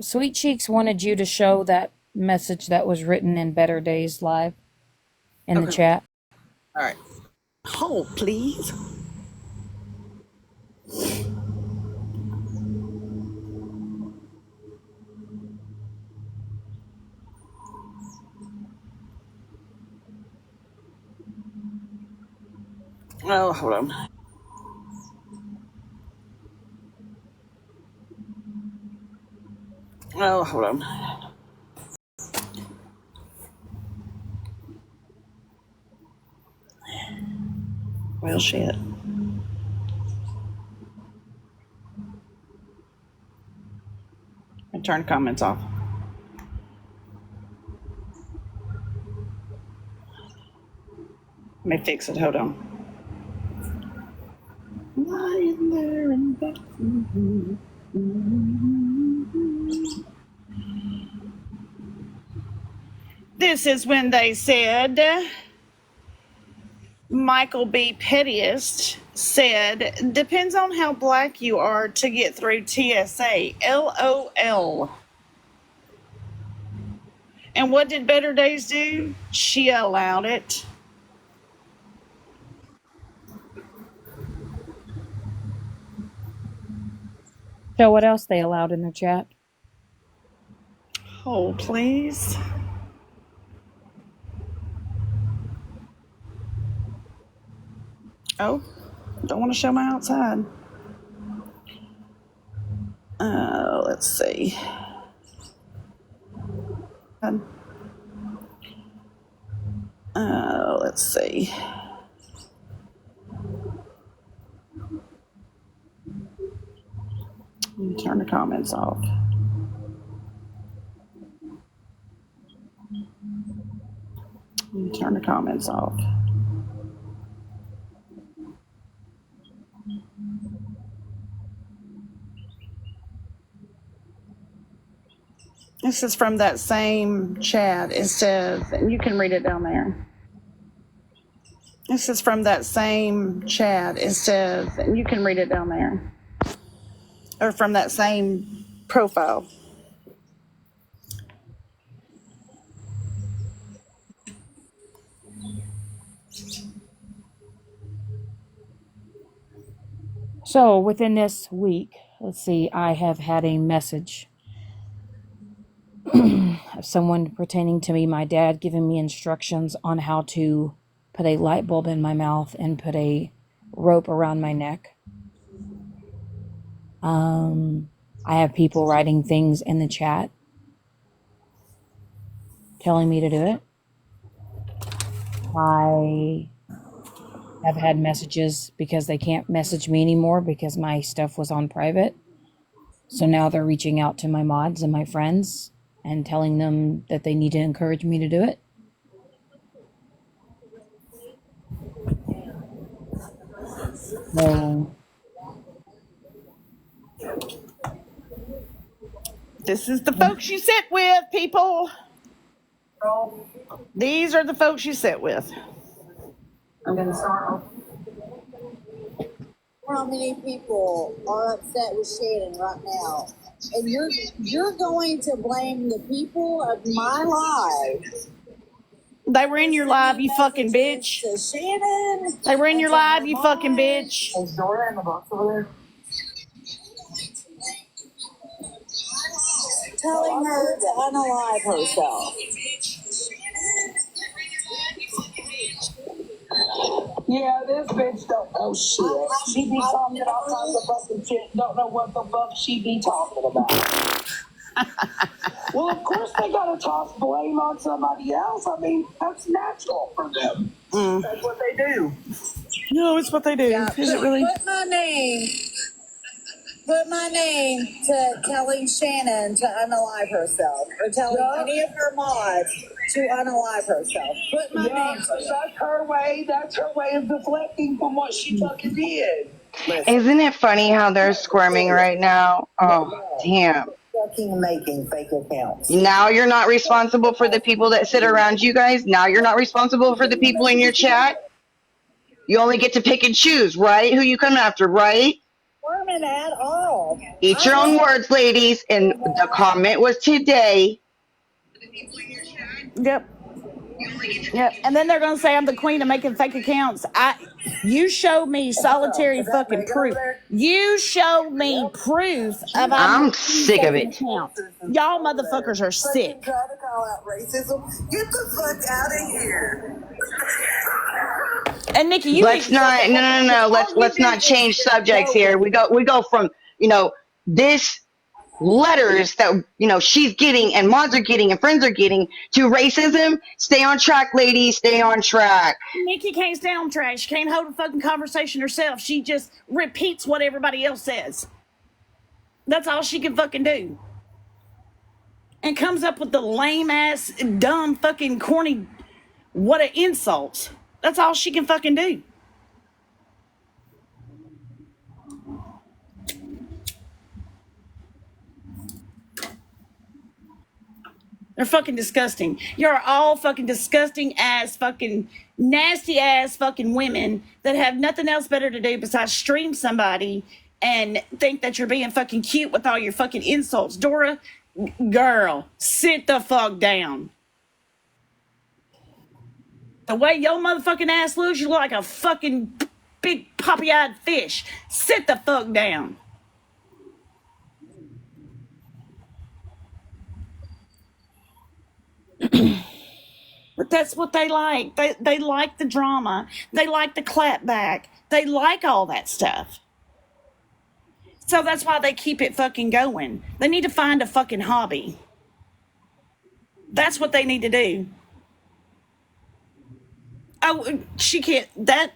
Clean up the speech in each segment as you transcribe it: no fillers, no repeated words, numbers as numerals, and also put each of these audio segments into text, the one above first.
Sweet Cheeks wanted you to show that message that was written in Better Days Live in the Okay. chat. All right. Hold, please. Oh, hold on. Oh, hold on. Well, shit. I turn comments off. Let me fix it. Hold on. Lying there in bed. This is when they said Michael B. Pettiest said, depends on how black you are to get through TSA. LOL. And what did Better Days do? She allowed it. Show what else they allowed in their chat. Hold, please. Oh, don't want to show my outside. Let's see. Let's see. Turn the comments off. Turn the comments off. This is from that same chat. It says, and you can read it down there. This is from that same chat. It says, and you can read it down there. Or from that same profile. So within this week, let's see, I have had a message of someone pertaining to me, my dad, giving me instructions on how to put a light bulb in my mouth and put a rope around my neck. I have people writing things in the chat telling me to do it. I have had messages because they can't message me anymore because my stuff was on private. So now they're reaching out to my mods and my friends and telling them that they need to encourage me to do it. So This is the folks you sit with, people. These are the folks you sit with. I'm going to start. How many people are upset with Shannon right now? And you're going to blame the people of my life. They were in your live, you fucking bitch. To Shannon. They were in your live, you fucking bitch. Is Dora in the box over there? Telling her to unalive herself. Yeah, this bitch don't know shit. She be talking all kinds of fucking shit. Don't know what the fuck she be talking about. Well, of course they gotta toss blame on somebody else. I mean, that's natural for them. That's what they do. No, it's what they do. Yeah, Is it really? Put my name to telling Shannon to unalive herself, or telling any of her mods to unalive herself. Put my name to it. That's her way. That's her way of deflecting from what she fucking did. Isn't it funny how they're squirming right now? Oh, damn. Fucking making fake accounts. Now you're not responsible for the people that sit around you guys. Now you're not responsible for the people in your chat. You only get to pick and choose, right? Who you come after, right? Mormon at all. Eat your own words, ladies. And the comment was today. Yep. Yep. And then they're gonna say I'm the queen of making fake accounts. You show me solitary fucking proof. You show me proof of I'm sick of it. account. Y'all motherfuckers are sick. Try to call out racism. Get the fuck out of here. And Nikki, you Let's not. No. Let's not change subjects here. We go from this letters that she's getting and mods are getting and friends are getting to racism. Stay on track, ladies. Stay on track. Nikki can't stay on track. She can't hold a fucking conversation herself. She just repeats what everybody else says. That's all she can fucking do. And comes up with the lame ass, dumb, fucking corny, what an insult. That's all she can fucking do. They're fucking disgusting. You're all fucking disgusting ass, fucking nasty ass fucking women that have nothing else better to do besides stream somebody and think that you're being fucking cute with all your fucking insults. Dora, girl, sit the fuck down. The way your motherfucking ass looks, you look like a fucking big poppy-eyed fish. Sit the fuck down. But that's what they like. They like the drama. They like the clapback. They like all that stuff. So that's why they keep it fucking going. They need to find a fucking hobby. That's what they need to do. Oh, she can't. That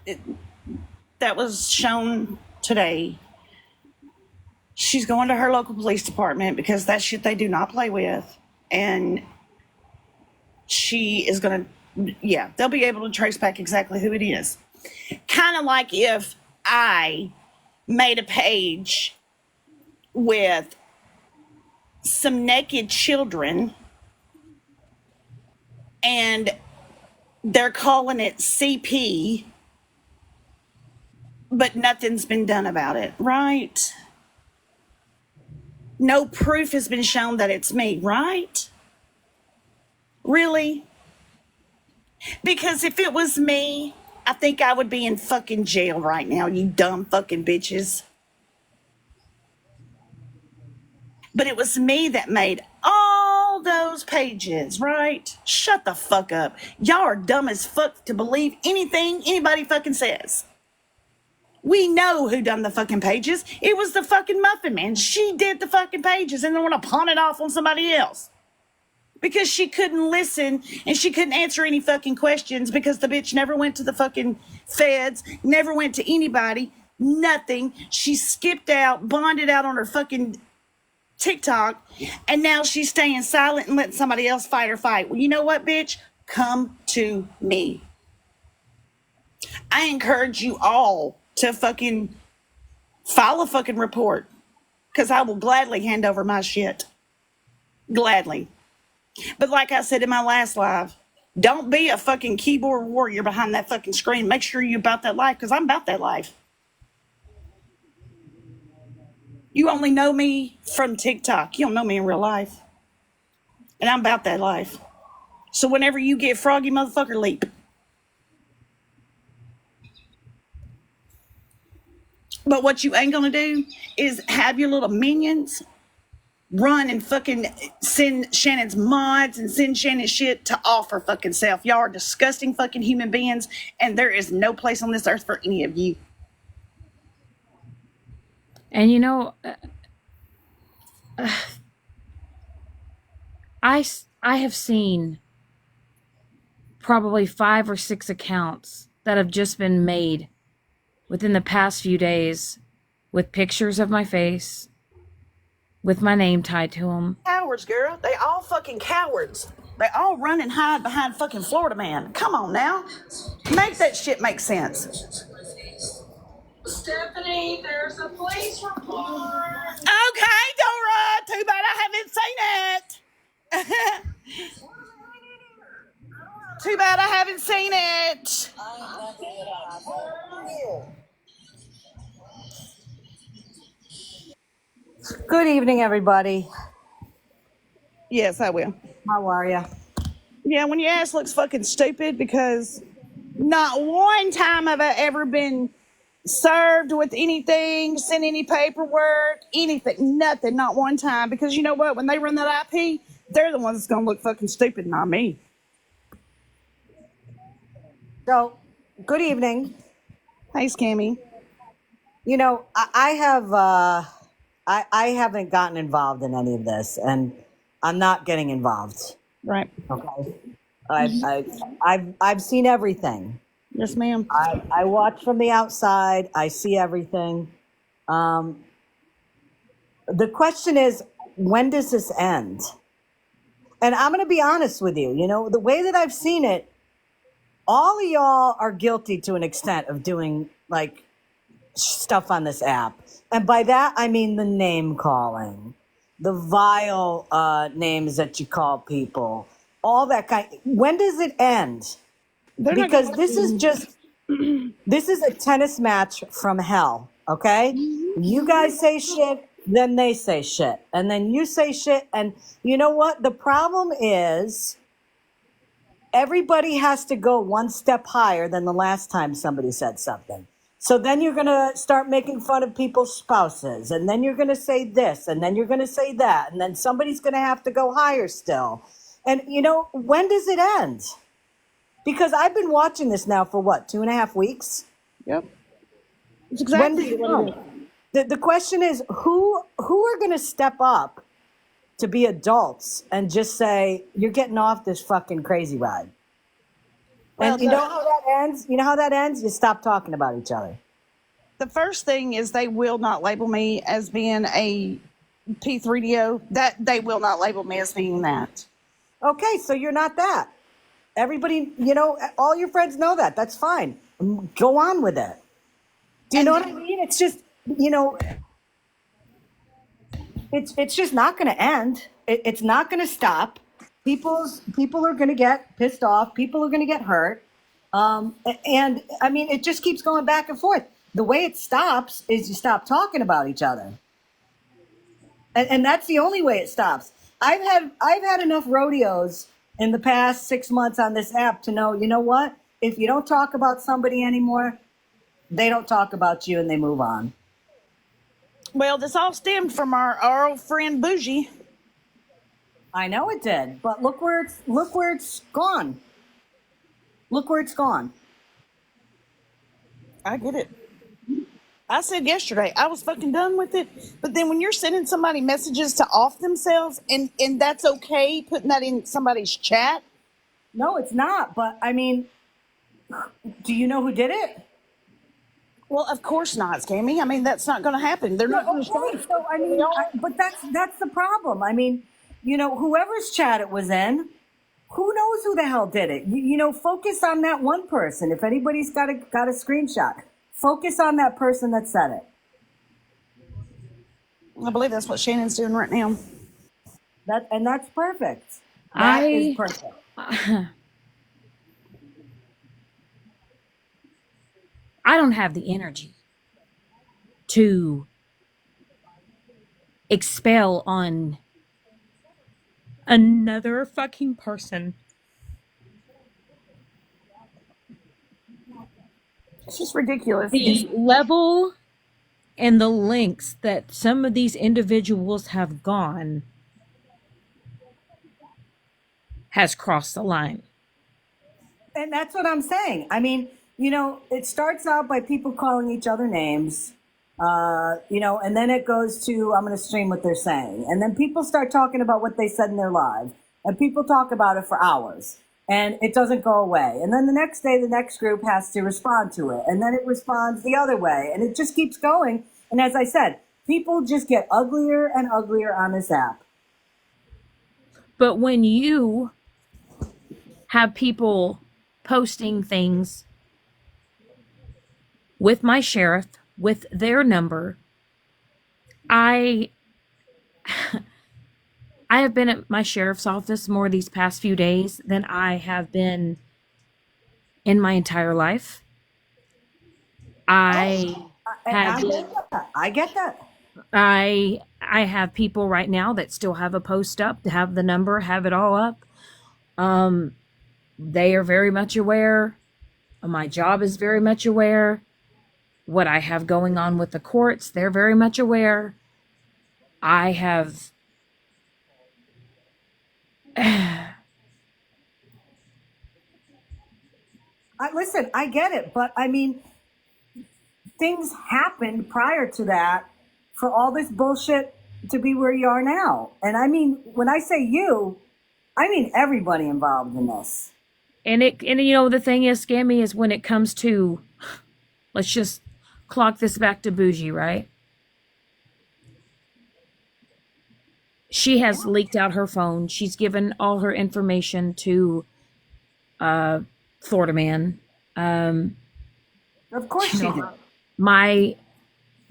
was shown today. She's going to her local police department because that shit they do not play with. And she is going to, they'll be able to trace back exactly who it is. Kind of like if I made a page with some naked children and they're calling it CP, but nothing's been done about it, right? No proof has been shown that it's me, right? Really? Because if it was me, I think I would be in fucking jail right now, you dumb fucking bitches. But it was me that made all those pages, right? Shut the fuck up. Y'all are dumb as fuck to believe anything anybody fucking says. We know who done the fucking pages. It was the fucking Muffin Man. She did the fucking pages and then want to pawn it off on somebody else. Because she couldn't listen and she couldn't answer any fucking questions because the bitch never went to the fucking feds, never went to anybody, nothing. She skipped out, bonded out on her fucking TikTok, and now she's staying silent and letting somebody else fight her fight. Well, you know what, bitch? Come to me. I encourage you all to fucking file a fucking report because I will gladly hand over my shit. Gladly. But like I said in my last live, don't be a fucking keyboard warrior behind that fucking screen. Make sure you're about that life because I'm about that life. You only know me from TikTok. You don't know me in real life. And I'm about that life. So whenever you get froggy, motherfucker, leap. But what you ain't gonna do is have your little minions run and fucking send Shannon's mods and send Shannon shit to off her fucking self. Y'all are disgusting fucking human beings, and there is no place on this earth for any of you. And I have seen probably 5 or 6 accounts that have just been made within the past few days with pictures of my face, with my name tied to them. Cowards, girl. They all fucking cowards. They all run and hide behind fucking Florida Man. Come on now. Make that shit make sense. Stephanie, there's a police report. Okay, Dora. Too bad I haven't seen it. Too bad I haven't seen it. Good evening, everybody. Yes, I will. How are you? Yeah, when your ass looks fucking stupid because not one time have I ever been served with anything, sent any paperwork, anything, nothing, not one time. Because you know what? When they run that IP, they're the ones that's gonna look fucking stupid, not me. So, good evening. Hey, Scammy. You know, I haven't gotten involved in any of this, and I'm not getting involved. Right. Okay. I've seen everything. Yes, ma'am. I watch from the outside. I see everything. Um, the question is, when does this end? And I'm going to be honest with you. You know, the way that I've seen it, all of y'all are guilty to an extent of doing like stuff on this app. And by that, I mean the name calling, the vile names that you call people, all that kind. When does it end? They're not Because gonna this is just, this is a tennis match from hell, okay? You guys say shit, then they say shit. And then you say shit. And you know what? The problem is everybody has to go one step higher than the last time somebody said something. So then you're going to start making fun of people's spouses. And then you're going to say this. And then you're going to say that. And then somebody's going to have to go higher still. And, you know, when does it end? Because I've been watching this now for what, 2.5 weeks? Yep. It's When exactly does it what it end? is. The question is, who are going to step up to be adults and just say, you're getting off this fucking crazy ride? Well, And you know how that ends? You know how that ends? You stop talking about each other. the first thing is they will not label me as being a P3DO. That they will not label me as being that. Okay, so you're not that. Everybody, you know, all your friends know that. That's fine. Go on with it. Do you And know what I mean? It's just, you know, it's just not going to end. It's not going to stop. People are going to get pissed off. People are going to get hurt. And I mean, it just keeps going back and forth. The way it stops is you stop talking about each other, and that's the only way it stops. I've had enough rodeos in the past 6 months on this app to know, you know what? If you don't talk about somebody anymore, they don't talk about you and they move on. well, this all stemmed from our old friend Bougie. I know it did, but look where it's gone. Look where it's gone. I get it. I said yesterday I was fucking done with it. But then when you're sending somebody messages to off themselves, and that's okay, putting that in somebody's chat. No, it's not. But I mean, do you know who did it? Well, of course not, Scammy. I mean, that's not going to happen. They're not going to Okay, so I mean, but that's the problem. I mean, you know, whoever's chat it was in, who knows who the hell did it? You know, focus on that one person. If anybody's got a screenshot, focus on that person that said it. I believe that's what Shannon's doing right now. That's perfect. That is perfect. I don't have the energy to expel on another fucking person. It's just ridiculous. The level and the lengths that some of these individuals have gone has crossed the line. And that's what I'm saying. I mean, you know, it starts out by people calling each other names, you know, and then it goes to, I'm going to stream what they're saying. And then people start talking about what they said in their live. And people talk about it for hours. And it doesn't go away. And then the next day, the next group has to respond to it. And then it responds the other way. And it just keeps going. And as I said, people just get uglier and uglier on this app. But when you have people posting things with my sheriff, with their number, I have been at my sheriff's office more these past few days than I have been in my entire life. I I get that. I I have people right now that still have a post up, to have the number, have it all up. They are very much aware. My job is very much aware. What I have going on with the courts, they're very much aware. I have Listen, I get it, but I mean, things happened prior to that for all this bullshit to be where you are now. And I mean, when I say you, I mean everybody involved in this. and the thing is, Scammy, is when it comes to, let's just clock this back to Bougie, right? She has leaked out her phone. She's given all her information to Florida Man. Of course she did. My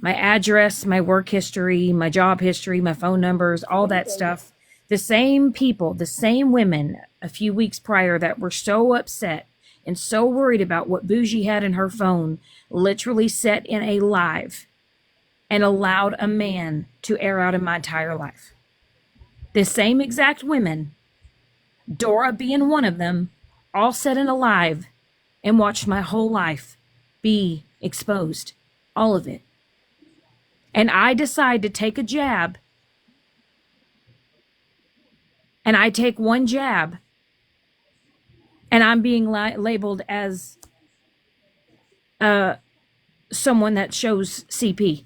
address, my work history, my job history, my phone numbers, all that stuff. The same people, the same women a few weeks prior that were so upset and so worried about what Bougie had in her phone literally set in a live and allowed a man to air out in my entire life. The same exact women, Dora being one of them, all sat in a live and watched my whole life be exposed. All of it. And I decide to take a jab. And I take one jab. And I'm being labeled as someone that shows CP.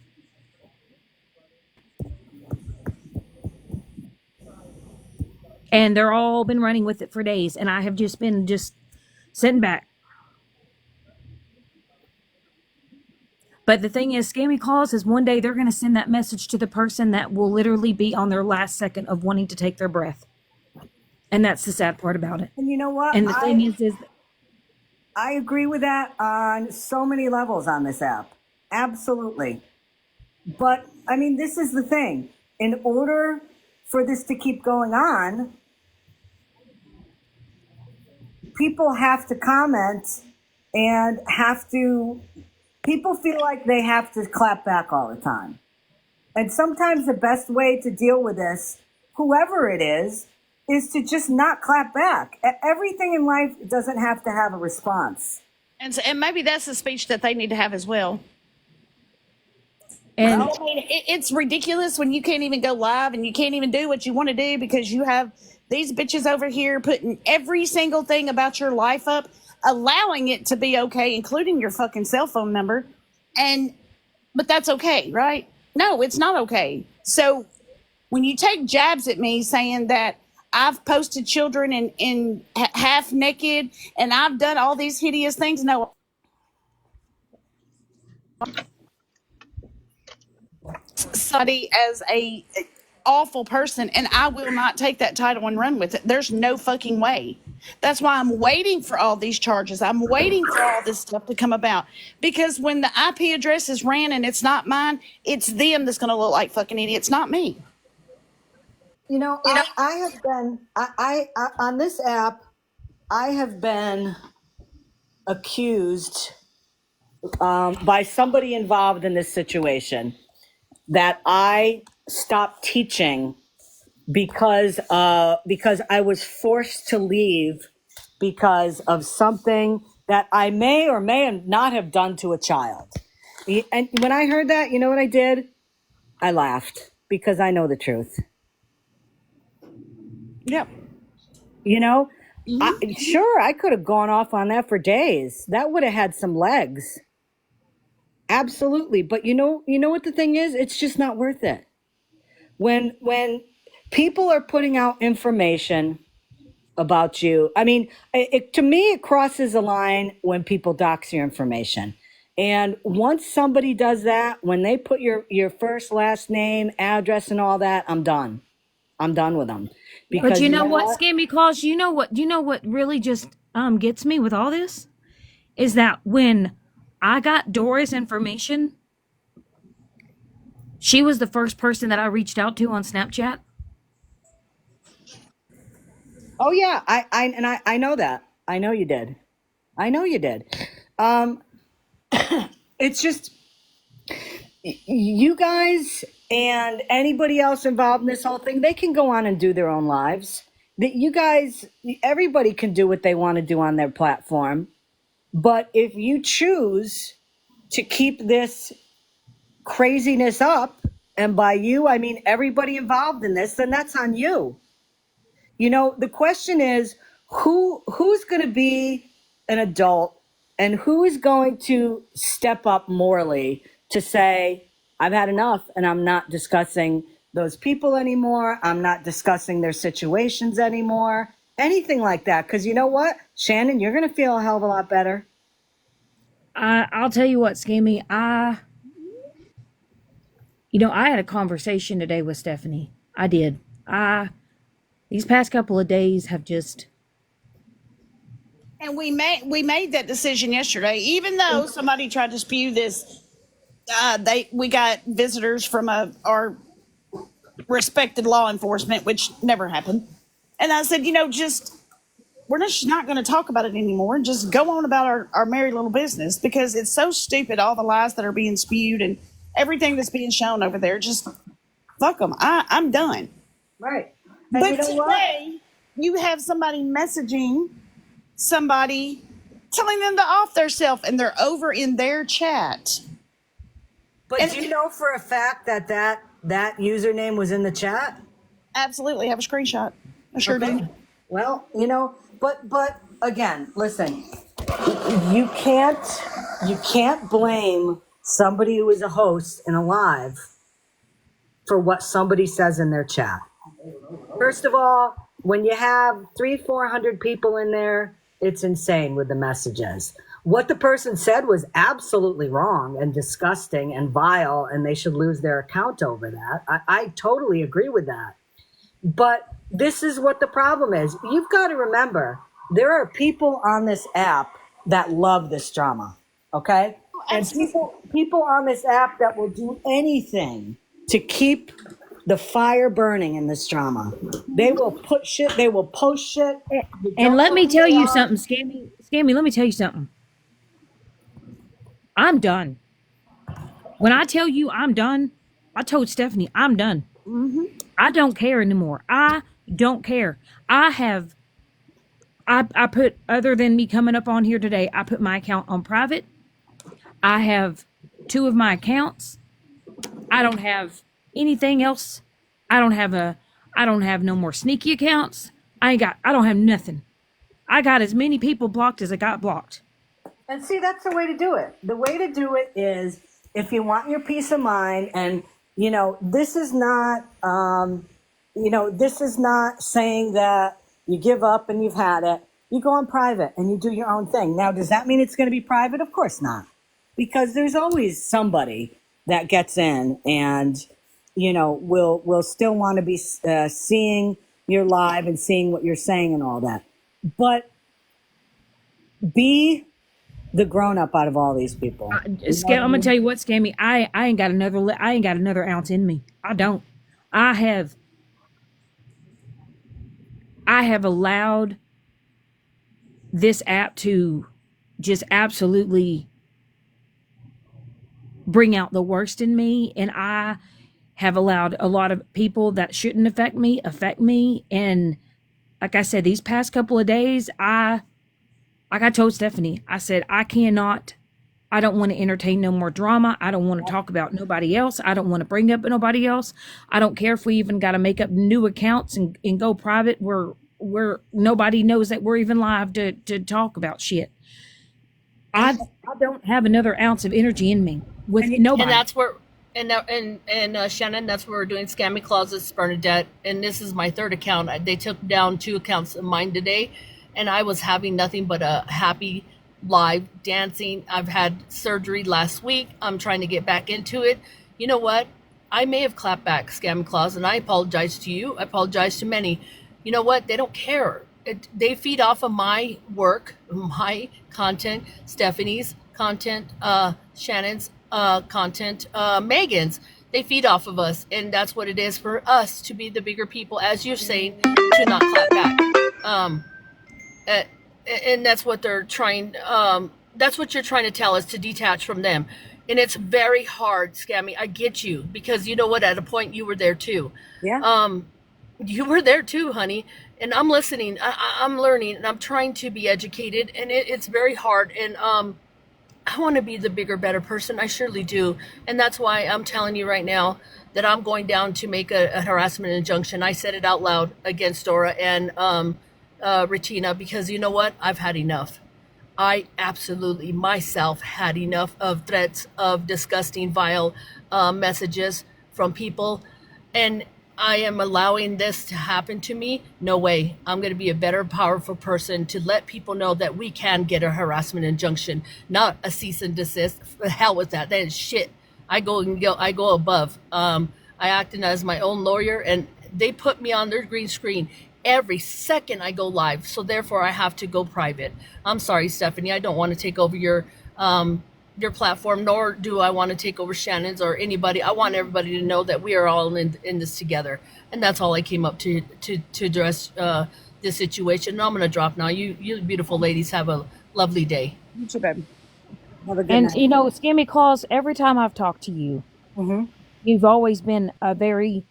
And they're all been running with it for days. And I have just been sitting back. But the thing is, Scammy Calls is one day they're going to send that message to the person that will literally be on their last second of wanting to take their breath. And that's the sad part about it. And you know what? And the thing is I agree with that on so many levels on this app. Absolutely. But I mean, this is the thing. In order for this to keep going on, people have to comment and people feel like they have to clap back all the time. And sometimes the best way to deal with this, whoever it is to just not clap back. Everything in life doesn't have to have a response. And maybe that's the speech that they need to have as well. and I mean, it's ridiculous when you can't even go live and you can't even do what you want to do because you have these bitches over here putting every single thing about your life up, allowing it to be okay, including your fucking cell phone number. But that's okay, right? No, it's not okay. So when you take jabs at me saying that I've posted children in half naked and I've done all these hideous things, no. Somebody as a awful person, and I will not take that title and run with it. There's no fucking way. That's why I'm waiting for all these charges. I'm waiting for all this stuff to come about, because when the IP address is ran and it's not mine, it's them that's going to look like fucking idiots, not me. You know, I have been, I on this app, I have been accused by somebody involved in this situation that I stopped teaching because I was forced to leave because of something that I may or may not have done to a child. And when I heard that, you know what I did? I laughed because I know the truth. Yep. You know, sure, I could have gone off on that for days. That would have had some legs. Absolutely. But you know what the thing is? It's just not worth it. When people are putting out information about you, I mean, to me, it crosses a line when people dox your information. And once somebody does that, when they put your first, last name, address, and all that, I'm done. I'm done with them. But you know what, Scammy Claus, you know what really just gets me with all this is that when I got Dora's information, she was the first person that I reached out to on Snapchat. Oh yeah, I know that. I know you did. I know you did. It's just you guys and anybody else involved in this whole thing, they can go on and do their own lives. That you guys, everybody can do what they want to do on their platform. But if you choose to keep this craziness up, and by you, I mean everybody involved in this, then that's on you. You know, the question is who's going to be an adult and who is going to step up morally to say, I've had enough and I'm not discussing those people anymore. I'm not discussing their situations anymore. Anything like that. Because you know what, Shannon, you're going to feel a hell of a lot better. I'll tell you what, Scammy. I had a conversation today with Stephanie. I did. These past couple of days have just. And we made that decision yesterday, even though somebody tried to spew this. We got visitors from our respected law enforcement, which never happened. And I said, we're just not going to talk about it anymore and just go on about our merry little business, because it's so stupid, all the lies that are being spewed and everything that's being shown over there. Just fuck them. I'm done. Right. And But you know what? today, you have somebody messaging somebody, telling them to off theirself, and they're over in their chat. But And- do you know for a fact that username was in the chat? Absolutely, have a screenshot. I sure do. Well, but again, listen, you can't blame somebody who is a host in a live for what somebody says in their chat. First of all, when you have 300-400 people in there, it's insane with the messages. What the person said was absolutely wrong and disgusting and vile, and they should lose their account over that. I totally agree with that. But this is what the problem is. You've got to remember, there are people on this app that love this drama, okay? And people on this app that will do anything to keep the fire burning in this drama. They will put shit, they will post shit. And let me tell you something, Scammy. Scammy, let me tell you something. I'm done. When I tell you I'm done, I told Stephanie I'm done. I don't care anymore. I don't care. I put, other than me coming up on here today, I put my account on private. I have 2 of my accounts. I don't have anything else. I don't have no more sneaky accounts. I don't have nothing. I got as many people blocked as I got blocked. And see, that's the way to do it. The way to do it is, if you want your peace of mind, and this is not, this is not saying that you give up and you've had it. You go on private and you do your own thing. Now, does that mean it's going to be private? Of course not, because there's always somebody that gets in and will still want to be seeing your live and seeing what you're saying and all that. But be the grown up out of all these people. I'm gonna tell you what, Scammy. I ain't got another ounce in me. I don't. I have allowed this app to just absolutely bring out the worst in me, and I have allowed a lot of people that shouldn't affect me. And like I said, these past couple of days, like I told Stephanie, I said, I don't want to entertain no more drama. I don't want to talk about nobody else. I don't want to bring up nobody else. I don't care if we even got to make up new accounts and go private where nobody knows that we're even live to talk about shit. I don't have another ounce of energy in me with nobody. And that's where, and Shannon, that's where we're doing Scammy Closets, Bernadette. And this is my 3rd account. They took down 2 accounts of mine today. And I was having nothing but a happy live dancing. I've had surgery last week. I'm trying to get back into it. You know what? I may have clapped back, Scam Claus, and I apologize to you. I apologize to many. You know what? They don't care. They feed off of my work, my content, Stephanie's content, Shannon's content, Megan's. They feed off of us, and that's what it is for us to be the bigger people, as you're saying, to not clap back. And that's what they're trying. That's what you're trying to tell us, to detach from them. And it's very hard, Scammy. I get you because you know what? At a point, you were there too. Yeah. You were there too, honey. And I'm listening. I'm learning, and I'm trying to be educated. And it's very hard. And I want to be the bigger, better person. I surely do. And that's why I'm telling you right now that I'm going down to make a harassment injunction. I said it out loud against Dora and Regina because you know what? I've had enough. I absolutely myself had enough of threats of disgusting, vile messages from people. And I am allowing this to happen to me. No way. I'm going to be a better, powerful person to let people know that we can get a harassment injunction, not a cease and desist. The hell with that. That is shit. I go above. I acted as my own lawyer, and they put me on their green screen every second I go live. So therefore, I have to go private. I'm sorry, Stephanie. I don't want to take over your platform, nor do I want to take over Shannon's or anybody. I want everybody to know that we are all in this together, and that's all I came up to address this situation. And I'm going to drop now. You beautiful ladies have a lovely day. You too, babe. Have a good And night. you know, Scammy Claus, every time I've talked to you, Mm-hmm. you've always been a very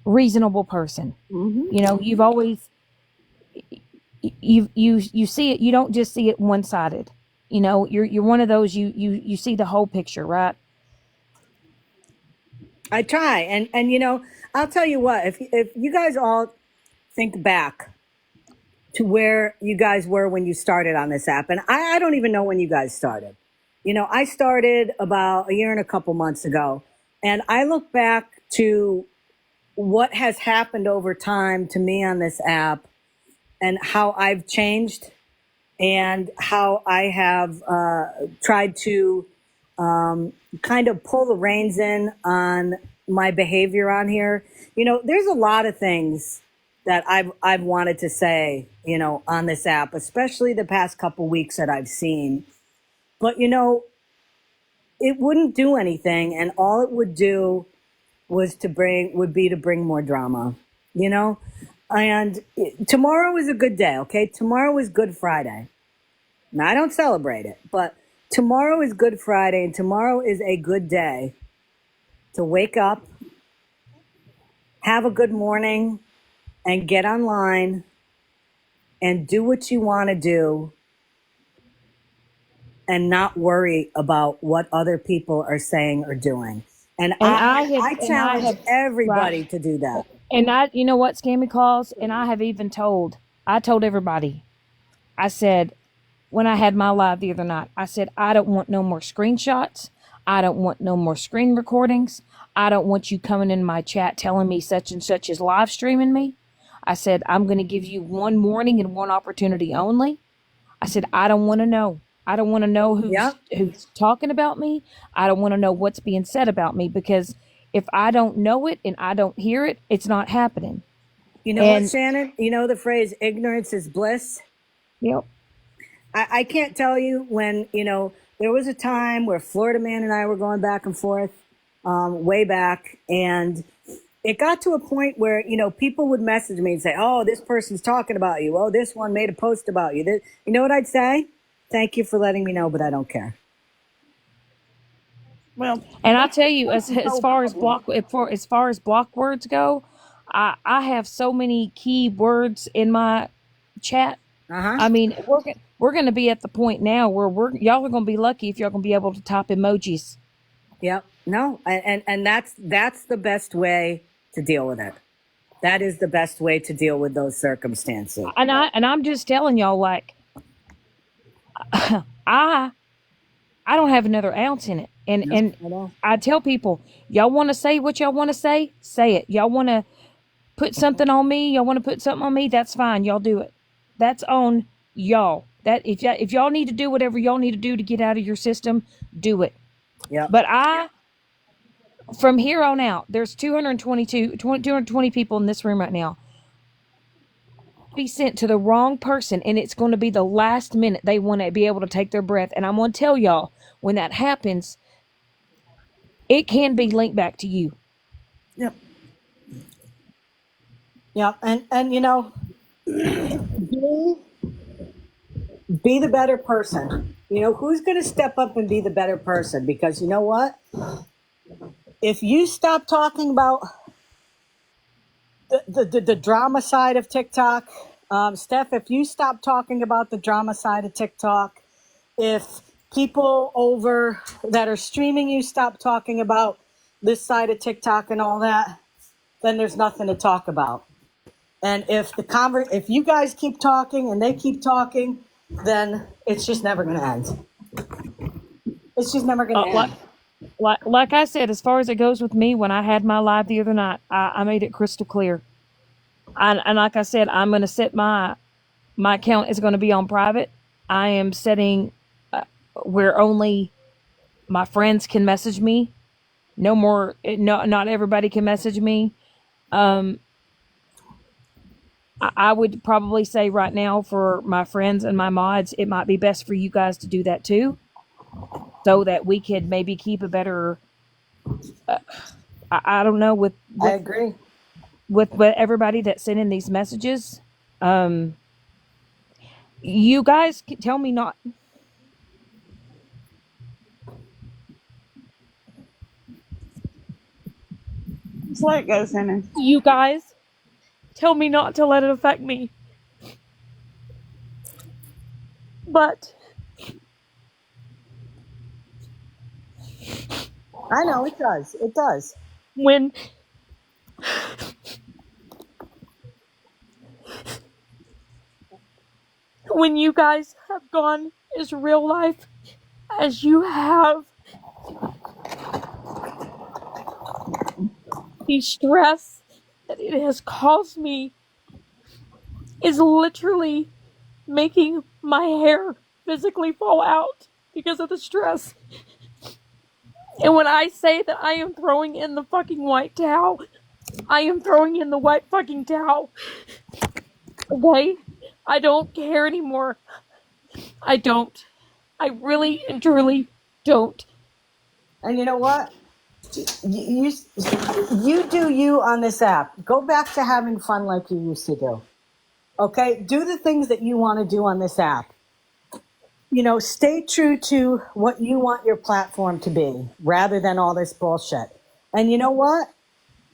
reasonable person. Mm-hmm. You know, you've always you see it. You don't just see it one sided. You know, you're one of those. You see the whole picture, right? I try, and you know, I'll tell you what. If you guys all think back to where you guys were when you started on this app, and I don't even know when you guys started. You know, I started about a year and a couple months ago, and I look back to what has happened over time to me on this app and how I've changed and how I have tried to kind of pull the reins in on my behavior on here. You know, there's a lot of things that I've wanted to say, you know, on this app, especially the past couple weeks that I've seen. But, you know, it wouldn't do anything, and all it would do would be to bring more drama, you know? And tomorrow is a good day, okay? Tomorrow is Good Friday. Now, I don't celebrate it, but tomorrow is Good Friday, and tomorrow is a good day to wake up, have a good morning, and get online and do what you want to do and not worry about what other people are saying or doing. And I challenge everybody to do that. And you know what, Scammy Claus? And I told everybody, I said, when I had my live the other night, I said, I don't want no more screenshots. I don't want no more screen recordings. I don't want you coming in my chat telling me such and such is live streaming me. I said, I'm going to give you one warning and one opportunity only. I said, I don't want to know. I don't want to know who's talking about me. I don't want to know what's being said about me, because if I don't know it and I don't hear it, it's not happening. You know what, Shannon? You know the phrase ignorance is bliss? Yep. I can't tell you when, you know, there was a time where Florida Man and I were going back and forth way back, and it got to a point where, you know, people would message me and say, oh, this person's talking about you. Oh, this one made a post about you. You know what I'd say? Thank you for letting me know, but I don't care. Well, and I'll tell you, as far as block words go, I have so many key words in my chat. I mean, we're going to be at the point now where y'all are going to be lucky if y'all going to be able to type emojis. Yep. No, and that's the best way to deal with it. That is the best way to deal with those circumstances. And I'm just telling y'all, like, I don't have another ounce in it. And I tell people, y'all want to say what y'all want to say it. Y'all want to put something on me, that's fine. Y'all do it. That's on y'all. That if y'all need to do whatever y'all need to do to get out of your system, do it. Yeah. But from here on out, there's 220 people in this room right now. Be sent to the wrong person, and it's going to be the last minute they want to be able to take their breath. And I'm going to tell y'all, when that happens, it can be linked back to you. yep. Yeah, and you know, be the better person. You know, who's going to step up and be the better person? Because you know what? If you stop talking about the drama side of TikTok, Steph, if you stop talking about the drama side of TikTok, if people over that are streaming you stop talking about this side of TikTok and all that, then there's nothing to talk about. And if if you guys keep talking and they keep talking, then it's just never going to end. It's just never going to Like, end. like I said, as far as it goes with me, when I had my live the other night, I made it crystal clear. And like I said, I'm going to set my account is going to be on private. I am setting where only my friends can message me. No more. Not everybody can message me. I would probably say right now for my friends and my mods, it might be best for you guys to do that too, so that we could maybe keep a better. I don't know I agree. with everybody that's sending these messages. You guys can tell me not. Just let it go, Shannon. You guys tell me not to let it affect me. But I know it does. It does. when you guys have gone as real life as you have, the stress that it has caused me is literally making my hair physically fall out because of the stress. And when I say that I am throwing in the fucking white towel, I am throwing in the white fucking towel. Okay? I don't care anymore. I don't. I really and truly don't. And you know what? You do you on this app. Go back to having fun like you used to do. Okay? Do the things that you want to do on this app. You know, stay true to what you want your platform to be rather than all this bullshit. And you know what?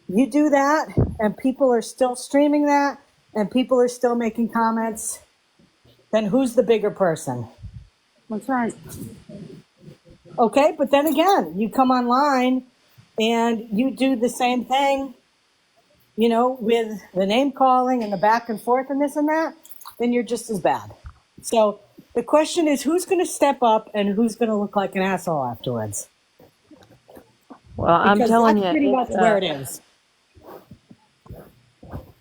You do that and people are still streaming that and people are still making comments, then who's the bigger person? That's right. Okay, but then again, you come online and you do the same thing, you know, with the name calling and the back and forth and this and that, then you're just as bad. So the question is, who's going to step up and who's going to look like an asshole afterwards? Well, I'm Because telling that's pretty you, much where it is.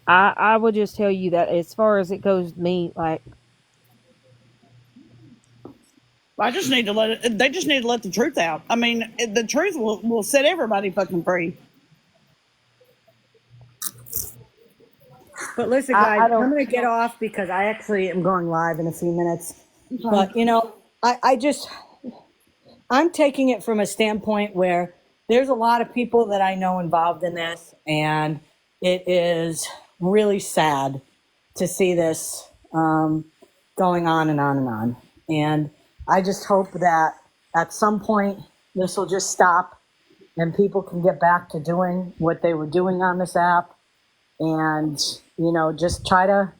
I would just tell you that as far as it goes with me, like, I just need to they just need to let the truth out. I mean, the truth will set everybody fucking free. But listen, I guys, don't. I'm going to get off because I actually am going live in a few minutes. But, you know, I'm taking it from a standpoint where there's a lot of people that I know involved in this, and it is really sad to see this going on and on and on. And I just hope that at some point this will just stop and people can get back to doing what they were doing on this app and, you know, just try to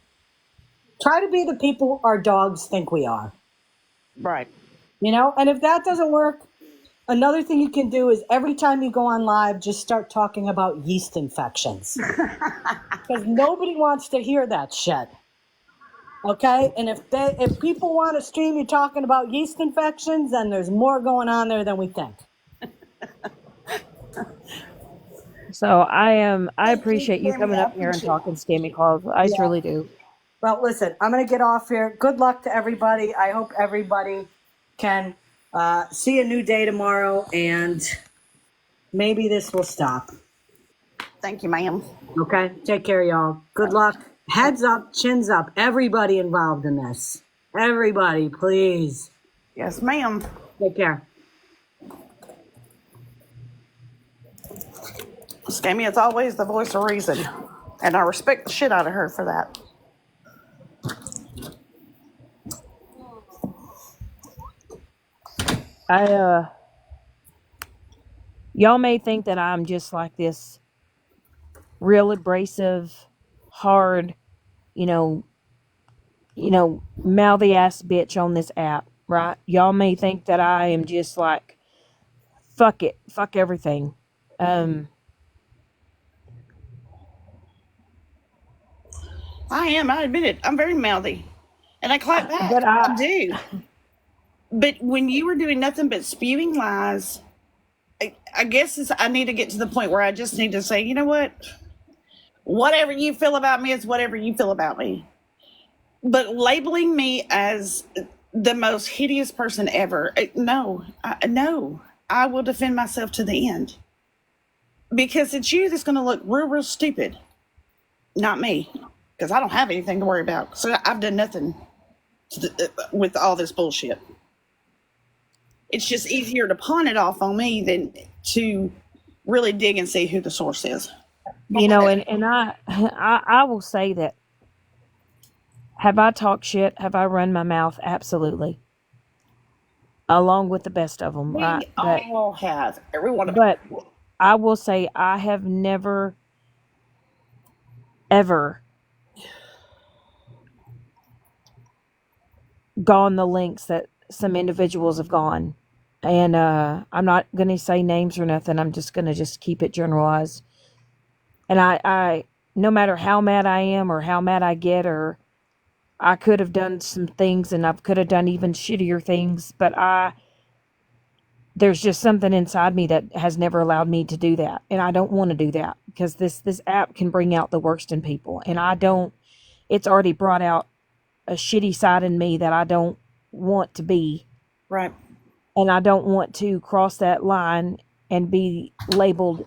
be the people our dogs think we are. Right. You know, and if that doesn't work, another thing you can do is every time you go on live, just start talking about yeast infections. Because nobody wants to hear that shit. Okay? And if people want to stream you talking about yeast infections, then there's more going on there than we think. So I appreciate you Jamie, coming I up here and appreciate talking scammy calls. I Yeah. truly do. Well, listen, I'm going to get off here. Good luck to everybody. I hope everybody can see a new day tomorrow, and maybe this will stop. Thank you, ma'am. Okay? Take care, y'all. Good luck. Heads up, chins up. Everybody involved in this. Everybody, please. Yes, ma'am. Take care. Scammy is always the voice of reason, and I respect the shit out of her for that. I y'all may think that I'm just like this real abrasive, hard, you know, mouthy ass bitch on this app, right? Y'all may think that I am just like fuck it, fuck everything. Um, I am. I admit it. I'm very mouthy, and I clap back. but I do. But when you were doing nothing but spewing lies, I guess I need to get to the point where I just need to say, you know what? Whatever you feel about me is whatever you feel about me. But labeling me as the most hideous person ever, no, no. I will defend myself to the end. Because it's you that's going to look real, real stupid, not me. Because I don't have anything to worry about. So I've done nothing with all this bullshit. It's just easier to pawn it off on me than to really dig and see who the source is. and I will say that, have I talked shit? Have I run my mouth? Absolutely. Along with the best of them, right? We all have. Every one of us. But I will say I have never, ever gone the lengths that some individuals have gone. And I'm not going to say names or nothing. I'm just going to just keep it generalized. And I, no matter how mad I am or how mad I get, or I could have done some things and I could have done even shittier things, but there's just something inside me that has never allowed me to do that. And I don't want to do that because this app can bring out the worst in people. And it's already brought out a shitty side in me that I don't want to be. Right. And I don't want to cross that line and be labeled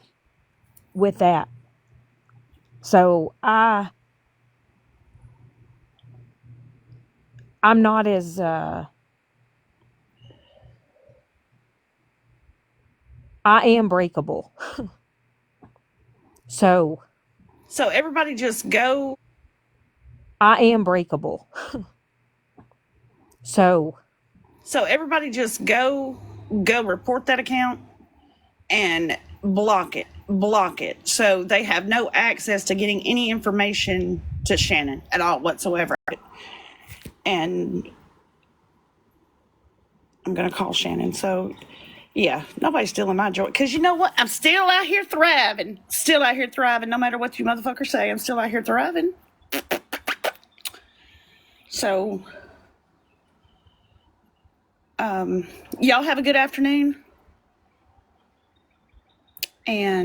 with that. So I'm not as I am breakable. So everybody just go. I am breakable. So Everybody just go report that account and block it. So they have no access to getting any information to Shannon at all whatsoever. And I'm going to call Shannon. So yeah, nobody's stealing my joy. Because you know what? I'm still out here thriving. No matter what you motherfuckers say, I'm still out here thriving. So, y'all have a good afternoon. And